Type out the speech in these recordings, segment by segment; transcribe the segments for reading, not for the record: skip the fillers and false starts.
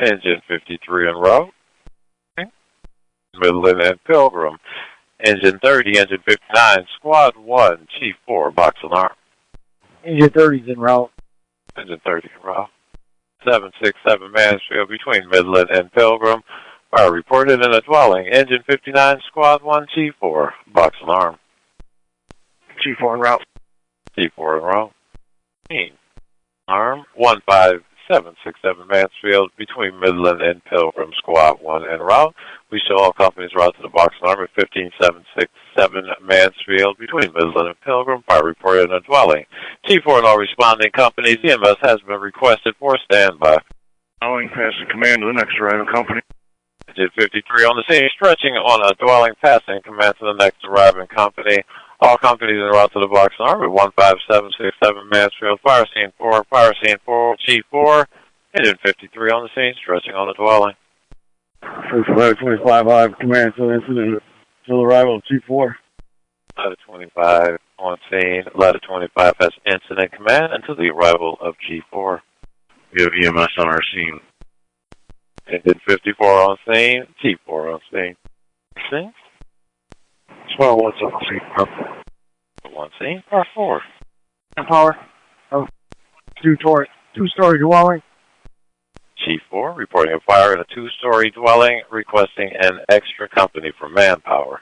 Engine 53 en route. Midland and Pilgrim. Engine 30, Engine 59, Squad 1, Chief 4, box alarm. Engine 30's en route. Engine 30 en route. 767 Mansfield between Midland and Pilgrim. Fire reported in a dwelling. Engine 59, Squad 1, Chief 4, box alarm. Chief 4 en route. Chief 4 en route. Alarm 15767 Mansfield between Midland and Pilgrim, Squad 1 en route. We show all companies route to the box alarm at 15767 Mansfield between Midland and Pilgrim. Fire reported in a dwelling. Chief 4 and all responding companies. EMS has been requested for standby. Following passing command to the next arriving company. Engine 53 on the scene, stretching on a dwelling, passing command to the next arriving company. All companies en route to the box alarm at 15767 Mansfield. Fire scene 4, Chief 4. Engine 53 on the scene, stretching on the dwelling. First ladder 25, I have command to the incident until arrival of Chief 4. Ladder 25 on scene. Ladder 25 has incident command until the arrival of Chief 4. We have EMS on our scene. Engine 54 on scene. Chief 4 on scene. Scene? Swell, what's up, scene? One scene. Car 4. Power. Oh, two-story dwelling. Chief 4 reporting a fire in a two-story dwelling, requesting an extra company for manpower.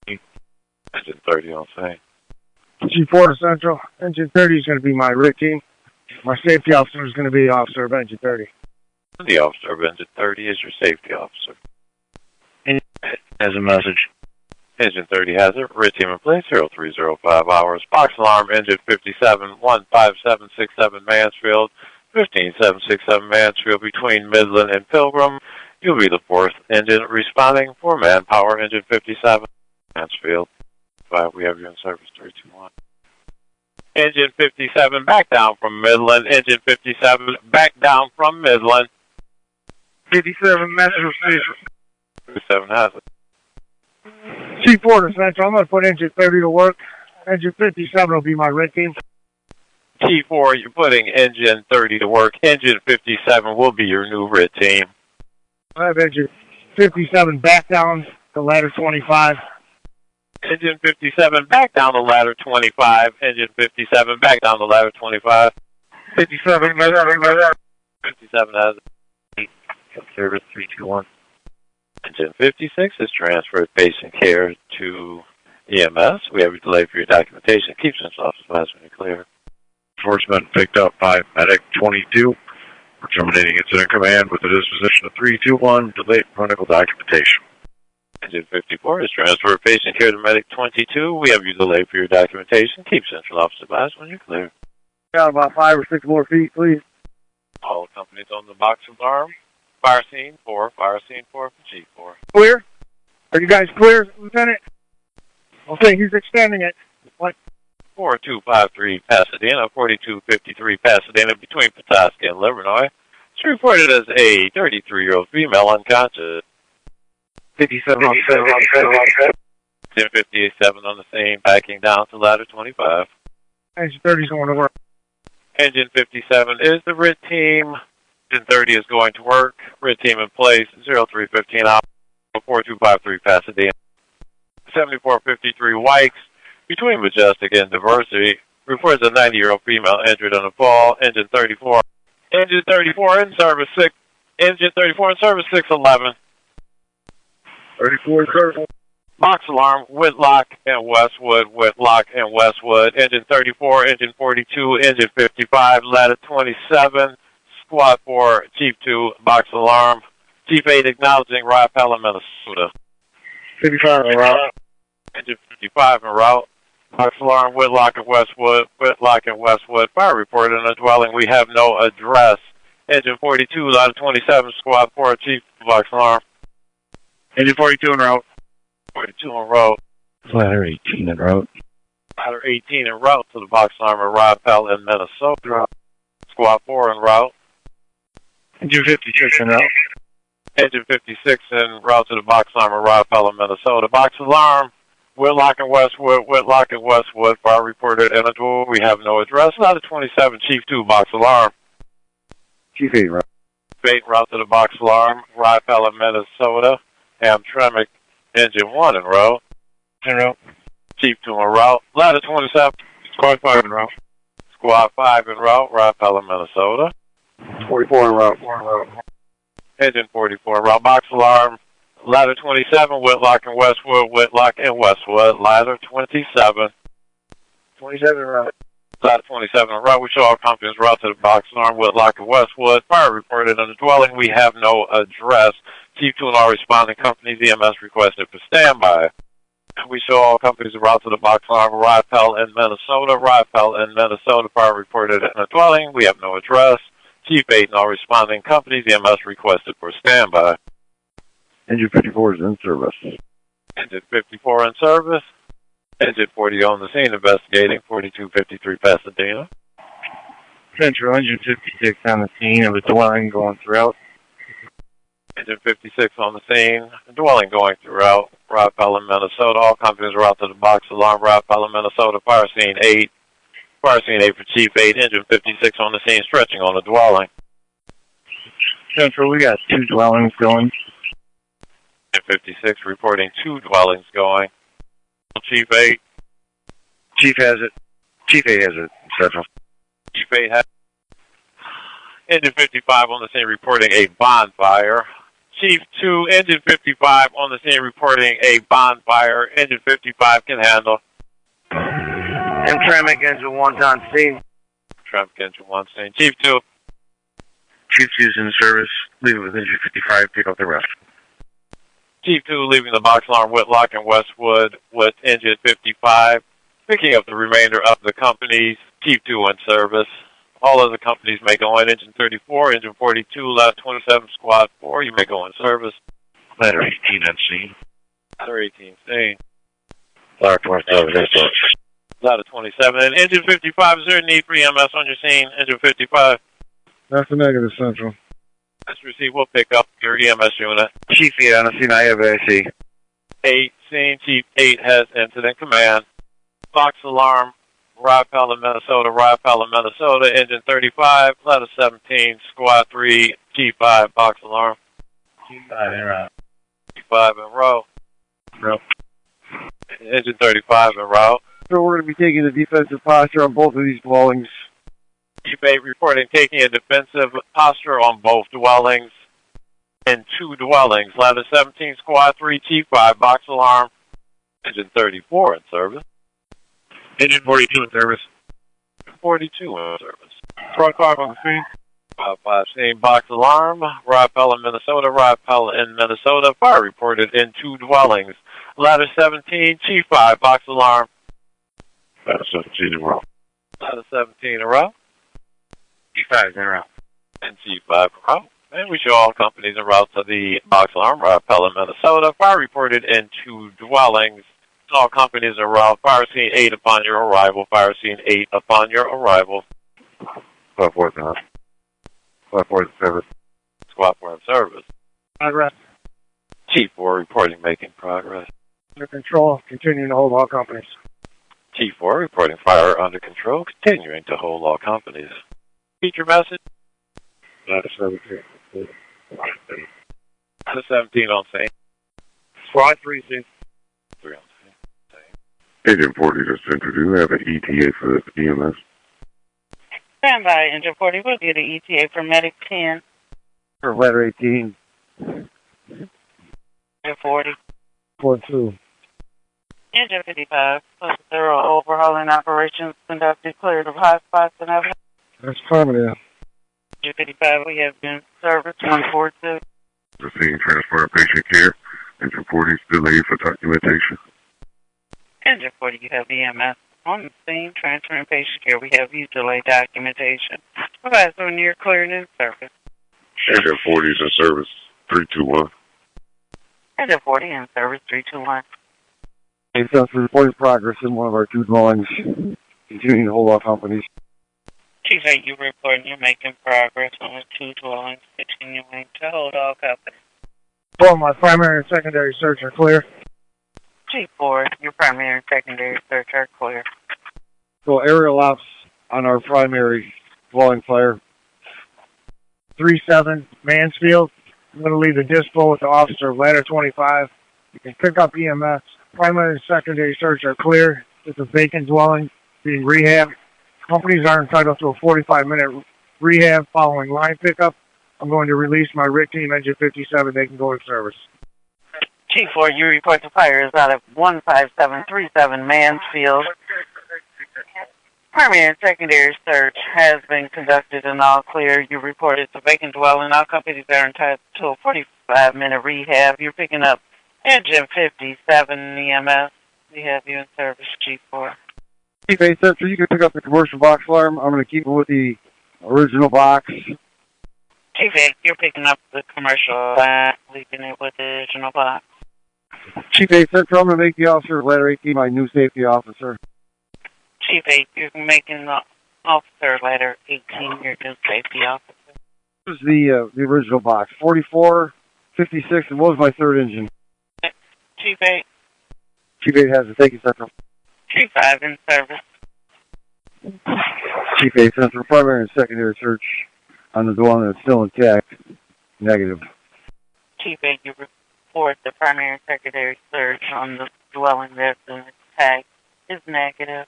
Engine 30 on scene. Chief 4 to Central. Engine 30 is going to be my RIT team. My safety officer is going to be the officer of Engine 30. The officer of Engine 30 is your safety officer. Has a message. Engine 30 has it. RIT team in place, 0305 hours. Box alarm, Engine 57, 15767 Mansfield, 15767 Mansfield between Midland and Pilgrim. You'll be the fourth engine responding for manpower. Engine 57, Mansfield. 5, we have you in service, 321. Engine 57, back down from Midland. Engine 57, back down from Midland. 57, Metro Station. 57 has it. Chief 4 to Central. I'm going to put Engine 30 to work. Engine 57 will be my RIT team. Chief 4, you're putting Engine 30 to work. Engine 57 will be your new RIT team. I have Engine 57 back down to ladder 25. Engine 57, back down to ladder 25. Engine 57, back down to ladder 25. 57, 57 has it. Service 321. Engine 56 is transferred patient care to EMS. We have a delay for your documentation. Keep central office advised when you're clear. Enforcement picked up by Medic 22. We're terminating incident command with a disposition of 321. Delayed clinical documentation. Engine 54 is transferred patient care to Medic 22. We have you delay for your documentation. Keep central office advised when you're clear. Got about 5 or 6 more feet, please. All companies on the box alarm. Fire scene 4 for Chief 4. Clear? Are you guys clear, Lieutenant? Okay, he's extending it. What? 4253 Pasadena, 4253 Pasadena between Petoskey and Livernois. It's reported as a 33-year-old female unconscious. 57 on 1058-7 on the scene, backing down to ladder 25. Engine 30 is going to work. Engine 57 is the RIT team. Engine 30 is going to work. RIT team in place, 0315 hours, 4253 Pasadena. 7453 Wikes, between Majestic and Diversity, reports a 90-year-old female injured in a fall. Engine 34. Engine 34 in service 6. Engine 34 in service 611. 34 in service. Box alarm, Whitlock and Westwood, Whitlock and Westwood. Engine 34, Engine 42, Engine 55, ladder 27, Squad 4, Chief 2, box alarm. Chief 8 acknowledging Riopelle, Minnesota. 55 en route. Engine 55 en route. Box alarm, Whitlock and Westwood, Whitlock and Westwood. Fire report in a dwelling. We have no address. Engine 42, ladder 27, Squad 4, Chief, box alarm. Engine 42 en route. 42 en route. Ladder 18 en route. Ladder 18 en route to the box alarm at Riopelle in Minnesota. Squad 4 en route. Engine 56 en route. Engine 56 en route to the box alarm at Riopelle in Minnesota. Box alarm, Whitlock and Westwood, Whitlock and Westwood. Fire reported in a door. We have no address. Ladder 27, Chief 2, box alarm. Chief 8 route. 8 route to the box alarm, Riopelle, Minnesota. Hamtramck, engine 1 en route. En route. Chief 2 en route. Ladder 27. Squad 5 en route. Squad 5 en route, Riopelle, Minnesota. 44 en route. 4 en route. Engine 44 en route. Box alarm, ladder 27, Whitlock and Westwood, Whitlock and Westwood. Ladder 27. 27 en route. Ladder 27 en route. We show all companies route to the box alarm, Whitlock and Westwood. Fire reported on the dwelling. We have no address. Chief 2 and all responding companies, EMS requested for standby. We show all companies route to the box alarm, Riopelle in Minnesota. Riopelle in Minnesota. Fire reported in the dwelling. We have no address. Chief 8 and all responding companies, EMS requested for standby. Engine 54 is in service. Engine 54 in service. Engine 40 on the scene investigating, 4253 Pasadena. Central, engine 56 on the scene of a dwelling going throughout. Engine 56 on the scene, dwelling going throughout, Riopelle in Minnesota. All companies are out to the box alarm, Riopelle in Minnesota, fire scene 8. Fire scene 8 for Chief 8, engine 56 on the scene, stretching on the dwelling. Central, we got 2 dwellings going. Engine 56 reporting 2 dwellings going. Chief 8. Chief has it. Chief 8 has it. Central. Chief 8 has engine 55 on the scene reporting a bonfire. Chief 2, engine 55 on the scene reporting a bonfire. Engine 55 can handle. Hamtramck, engine 1's on scene. Hamtramck, engine 1 scene. Chief 2. Chief 2's in service. Leave it with engine 55. Pick up the rest. Chief 2 leaving the box alarm, Whitlock and Westwood with engine 55. Picking up the remainder of the companies. Chief 2 in service. All other companies may go in. Engine 34, engine 42, ladder 27, squad 4. You may go in service. Ladder 18 on scene. Ladder 18 scene. Ladder 27 is service. Ladder 27. And engine 55, is there a need for EMS on your scene? Engine 55. That's a negative, Central. Let's receive. We'll pick up your EMS unit. Chief 8 on the scene. I have AC. 8 scene. Chief 8 has incident command. Box alarm, Riopelle in Minnesota. Riopelle in Minnesota. Engine 35, ladder 17, squad 3, G5, box alarm. G5 en route. G5 en route. Route. Engine 35 en route. So we're going to be taking the defensive posture on both of these dwellings. Chief 8 reporting taking a defensive posture on both dwellings. In 2 dwellings. Ladder 17, squad 3, G5, box alarm. Engine 34 in service. Engine 42 in service. 42 in service. Squad 5 on the scene. Squad 5 scene, box alarm. Riopelle in Minnesota. Riopelle in Minnesota. Fire reported in 2 dwellings. Ladder 17, Chief 5, box alarm. Ladder 17 in route. Ladder 17 in route. G5 in route. And G5 in route. And we show all companies en route to the box alarm. Riopelle in Minnesota. Fire reported in 2 dwellings. All companies en route. Fire scene 8 upon your arrival. Fire scene 8 upon your arrival. Squad 4 in Squad 4 in service. Squad 4 in service. Progress. Chief 4 reporting making progress. Under control. Continuing to hold all companies. Chief 4 reporting fire under control. Continuing to hold all companies. Feature message. Ladder 17. Ladder 17 on scene. Squad 3 scene. 3 on scene. Agent 40 just entered. Do you have an ETA for the EMS? Stand by, Engine 40. We'll get an ETA for Medic 10. For ladder 18. Engine 40. 4-2. Engine 55. Plus thorough overhauling operations conducted, cleared of hot spots and evidence. That's permanent. Engine 55, we have been service 142. Receiving transport of patient care. Engine 40 still delayed for documentation. Engine 40, you have EMS on the scene, transferring patient care. We have you delay documentation. Provide when you're cleared in service. Engine 40 is in service. 321. Engine 40 in service 321. It's reporting progress in one of our 2 dwellings. Continuing to hold all companies. Chief 8, you reporting you're making progress on the 2 dwellings, continuing to hold all companies. Both my primary and secondary search are clear. Chief 4, your primary and secondary search are clear. So aerial ops on our primary dwelling fire. 37 Mansfield. I'm going to leave the dispo with the officer of ladder 25. You can pick up EMS. Primary and secondary search are clear. It's a vacant dwelling being rehabbed. Companies are entitled to a 45-minute rehab following line pickup. I'm going to release my RIT team, engine 57. They can go in service. Chief 4, you report the fire is out of 15737 Mansfield. Primary and secondary search has been conducted and all clear. You report it's a vacant dwelling. All companies are entitled to a 45-minute rehab. You're picking up engine 57 EMS. We have you in service, Chief 4. Chief 8 Central, you can pick up the commercial box alarm. I'm going to keep it with the original box. Chief 8, you're picking up the commercial, leaving it with the original box. Chief 8 Central, I'm going to make the officer of ladder 18 my new safety officer. Chief 8, you're making the officer ladder 18 your new safety officer. This is the original box. 44, 56, and what was my third engine? Chief 8. Chief 8 has it. Thank you, Central. Chief 5 in service. Chief 8 Central, primary and secondary search on the dwelling that's still intact. Negative. Chief 8, you report the primary and secondary search on the dwelling that's intact is negative.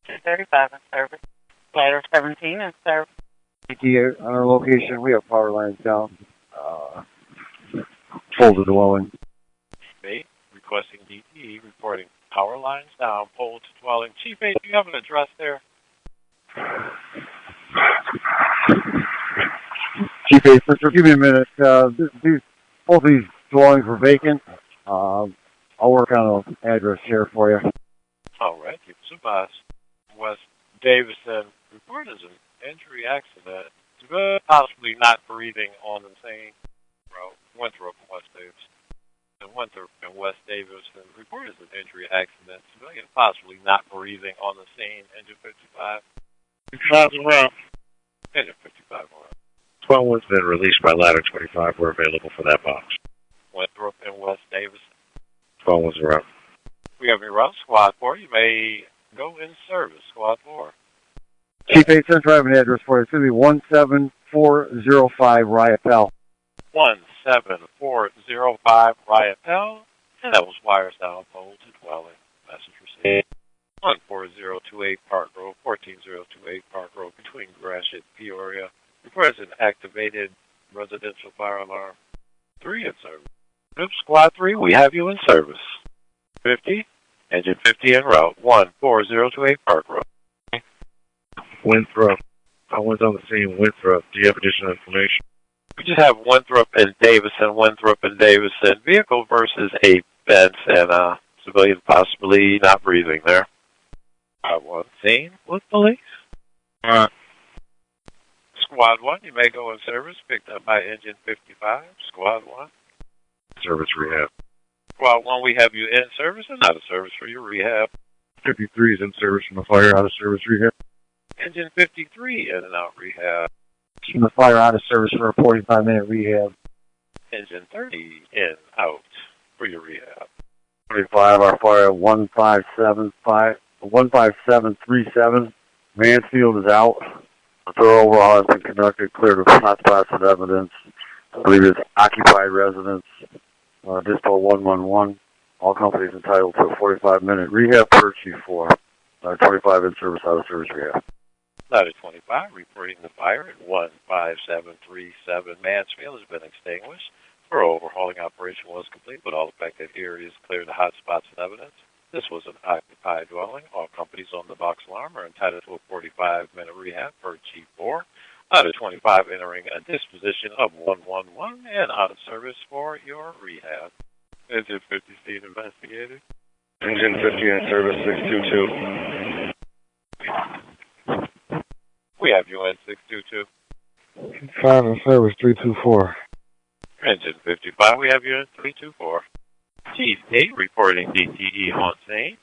235 in service. Ladder 17 in service. DT on our location, we have power lines down. Full the dwelling. Chief 8, requesting DTE, reporting power lines down, pole to dwelling. Chief 8, do you have an address there? Chief 8 Central, give me a minute. Both these dwellings were vacant. I'll work on an address here for you. All right, keep us advised. West Davison reported an injury accident, possibly not breathing on the same road. Winthrop and West Davison. And Winthrop and West Davison reported an injury accident, civilian possibly not breathing on the scene. Engine 55. 55 around. Engine 55 around. 12 one's been released by ladder 25. We're available for that box. Winthrop and West Davison. 12 one's around. We have your route, Squad 4. You may go in service, Squad 4. Chief 8 Central, I have an address for you. It's going to be 17405 Riopelle. 17405 Riopelle. And that was wires down, pole to dwelling. Message received. 14028 Park Road, 14028 Park Road, between Gratiot, Peoria. Requires an activated residential fire alarm. 3 in service. Squad 3, we have you in service. 50, engine 50 en route, 14028 Park Road. Winthrop. I was on the scene. Winthrop. Do you have additional information? We just have Winthrop and Davison. Vehicle versus a fence and a civilian possibly not breathing there. I was seen with police. Squad 1, you may go in service, picked up by engine 55. Squad 1. Service rehab. Squad 1, we have you in service and out of service for your rehab. 53 is in service from the fire, out of service rehab. Engine 53 in and out rehab. From the fire, out of service for a 45-minute rehab. Engine 30 in out for your rehab. 45, our fire 15737. Mansfield is out. A thorough overhaul has been conducted, cleared of hotspots and evidence. I believe it's occupied residence. Dispo 111. All companies entitled to a 45-minute rehab per Chief 4. 25 in service, out of service rehab. Ladder 25, reporting the fire at 15737 Mansfield has been extinguished. Our overhauling operation was complete, but all affected areas cleared of hotspots and evidence. This was an occupied dwelling. All companies on the box alarm are entitled to a 45-minute rehab per Chief 4. Ladder 25 entering a disposition of 111 and out of service for your rehab. Engine 50 speed investigated. Engine 50 in service 622. We have you in 622. 5 in service 324. Engine 55, we have you in 324. Chief 8 reporting DTE on scene.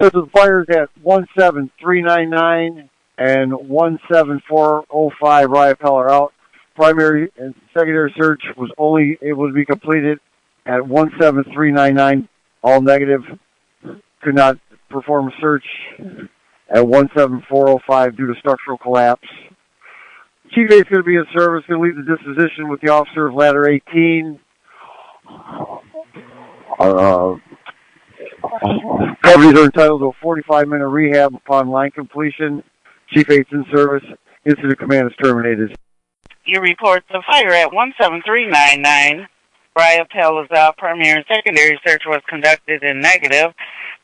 So the fires at 17399 and 17405 Riopelle are out. Primary and secondary search was only able to be completed at 17399, all negative. Could not perform a search at 17405 due to structural collapse. Chief 8's going to be in service, going to leave the disposition with the officer of ladder 18. Deputies are entitled to a 45-minute rehab upon line completion. Chief 8's in service. Incident command is terminated. You report the fire at 17399. Riopelle is out. Primary and secondary search was conducted in negative.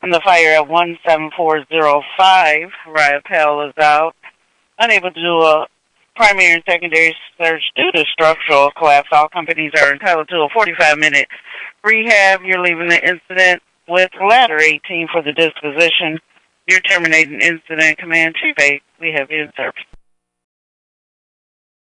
And the fire at 17405. Riopelle is out. Unable to do a primary and secondary search due to structural collapse. All companies are entitled to a 45-minute rehab. You're leaving the incident with ladder 18 for the disposition. You're terminating incident command. Chief 8, we have you in service.